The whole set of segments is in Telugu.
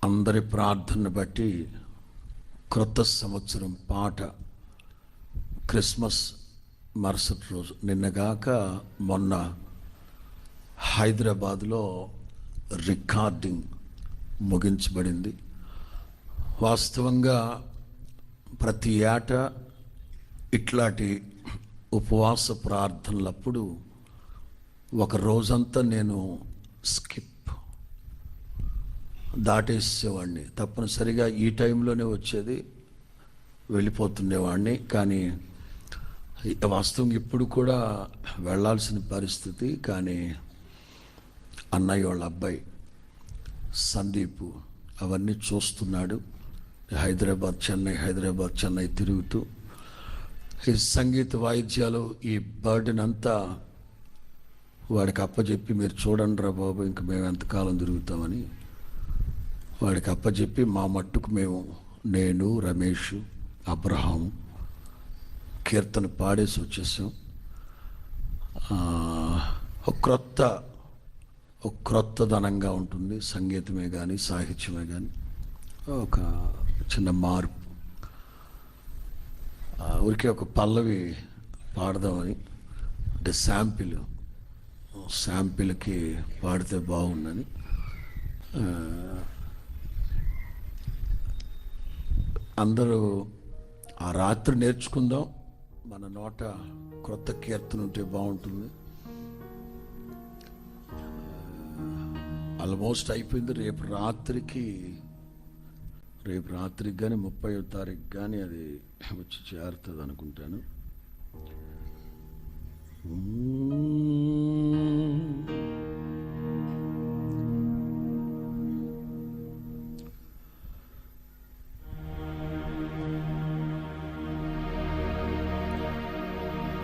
అందరి ప్రార్థనను బట్టి క్రొత్త సంవత్సరం పాట క్రిస్మస్ మరుసటి రోజు నిన్నగాక మొన్న హైదరాబాద్లో రికార్డింగ్ ముగించబడింది. వాస్తవంగా ప్రతి ఏటా ఇట్లాంటి ఉపవాస ప్రార్థనలప్పుడు ఒక రోజంతా నేను స్కిప్ దాటేసేవాడిని. తప్పనిసరిగా ఈ టైంలోనే వచ్చేది, వెళ్ళిపోతుండేవాడిని. కానీ వాస్తవంగా ఇప్పుడు కూడా వెళ్ళాల్సిన పరిస్థితి. కానీ అన్నయ్య వాళ్ళ అబ్బాయి సందీప్ అవన్నీ చూస్తున్నాడు. హైదరాబాద్ చెన్నై తిరుగుతూ ఈ సంగీత వాయిద్యాలు ఈ బర్డెన్ అంతా వాడికి అప్పచెప్పి, మీరు చూడండి రా బాబు, ఇంక మేము ఎంతకాలం తిరుగుతామని వాడికి అప్పచెప్పి మా మట్టుకు మేము, నేను, రమేష్, అబ్రహాం కీర్తన పాడేసి వచ్చేసాం. ఒక క్రొత్తదనంగా ఉంటుంది. సంగీతమే కానీ సాహిత్యమే కానీ ఒక చిన్న మార్పు. ఊరికే ఒక పల్లవి పాడదామని, అంటే శాంపిల్కి పాడితే బాగుందని. అందరూ ఆ రాత్రి నేర్చుకుందాం, మన నోట క్రొత్త కీర్తన ఉంటే బాగుంటుంది. ఆల్మోస్ట్ అయిపోయింది. రేపు రాత్రికి కానీ 30వ తారీఖు కానీ అది వచ్చి చేరుతుంది అనుకుంటాను.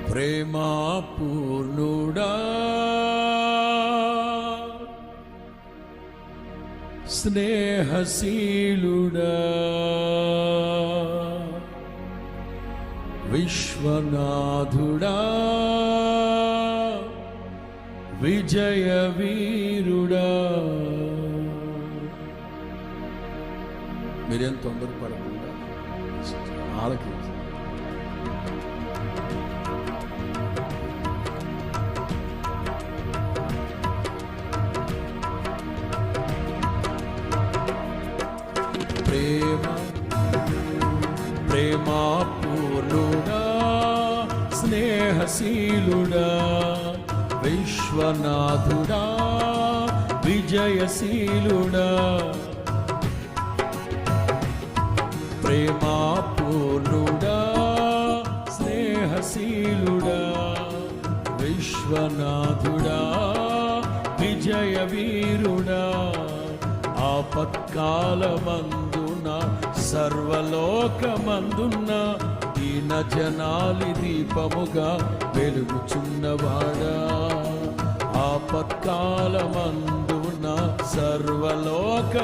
ప్రేమా పూర్ణుడా, స్నేహశీలుడా, విశ్వనాథుడా, విజయ వీరుడా. మీరేం తొందరపడకుండా ఆలకి ప్రేమా పూర్ణుడా, స్నేహశీలుడా, విశ్వనాథుడా, విజయశీలుడా. ప్రేమా పూర్ణుడా, స్నేహశీలుడా, విశ్వనాథుడా, విజయ వీరుడా. ఆపత్కాలమందున సర్వలోకమందున్న దీన జనాలి దీపముగా వెలుగుచున్నవాడా. ఆపత్కాలమందున సర్వలోకమందున్న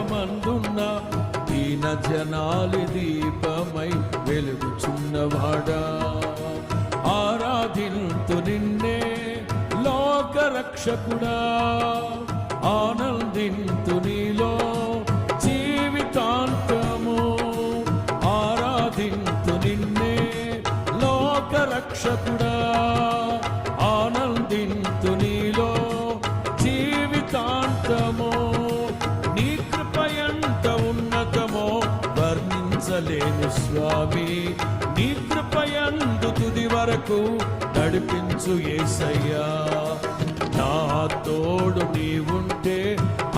దీన జనాలి దీపమై వెలుగుచున్నవాడా. ఆరాధింతు నిన్నే లోకరక్షకుడా, ఆనందింతు నీలో జీవితాంతము. ఆరాధింతు నిన్నే లోకరక్షకుడా, ఆనందింతు నీలో జీవితాంతము. నీ కృప ఎంత ఉన్నతమో వర్ణించలేను స్వామి. నీ కృపయందు తుది వరకు నడిపించు యేసయ్యా. నా తోడు నీవుంటే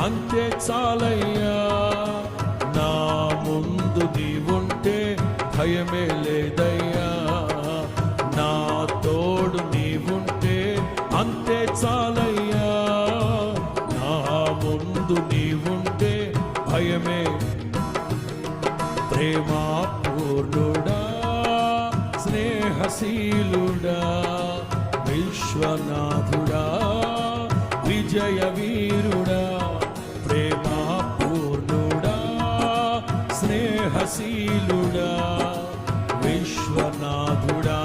అంతే చాలయ్యా. నా ముందు నీవుంటే భయమే లేదయ్యా. నా తోడు నీవుంటే అంతే చాలయ్యా. నా ముందు నీవుంటే భయమే. ప్రేమా పూర్ణుడా, స్నేహశీలుడా, విశ్వనాథుడా, విజయ వీరుడా. ప్రేమా పూర్ణుడా, స్నేహశీలుడా, విశ్వనాథుడా,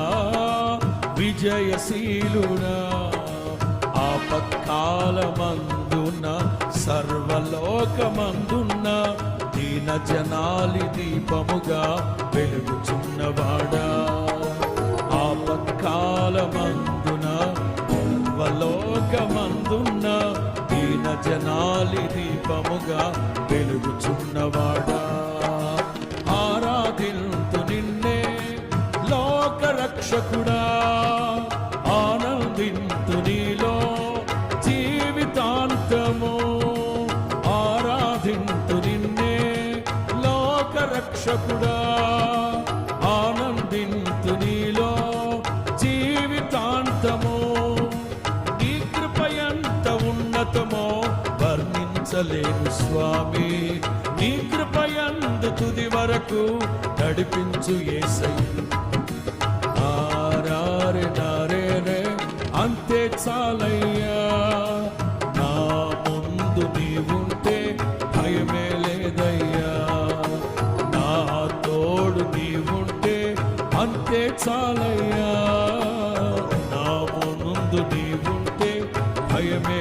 విజయశీలుడా. ఆపత్కాలమందున సర్వలోకమందున్న జనాలి దీపముగా వెలుగుచున్నవాడా, ఆపత్కాలమందున సర్వలోకమందున్న దీన జనాలి దీపముగా వెలుగుచున్నవాడా, ఆరాధింతు నిన్నే లోక రక్షకుడా, ఆనందింతు నీలో జీవితాంతము, ఆరాధింతు నిన్నే లోక రక్షకుడా, ఆనందింతు నీలో జీవితాంతము. నీ కృపయంత ఉన్నతమో వర్ణించలేను స్వామి, నీ కృపయందు తుది వరకు నడిపించు యేసయ్య. ఆరారే నారే రే అంతే చాలయ్యా, నా ముందు నీవుంటే భయమే లేదయ్యా, నా తోడు నీవుంటే అంతే చాలయ్యా, నా ముందు నీవుంటే భయమే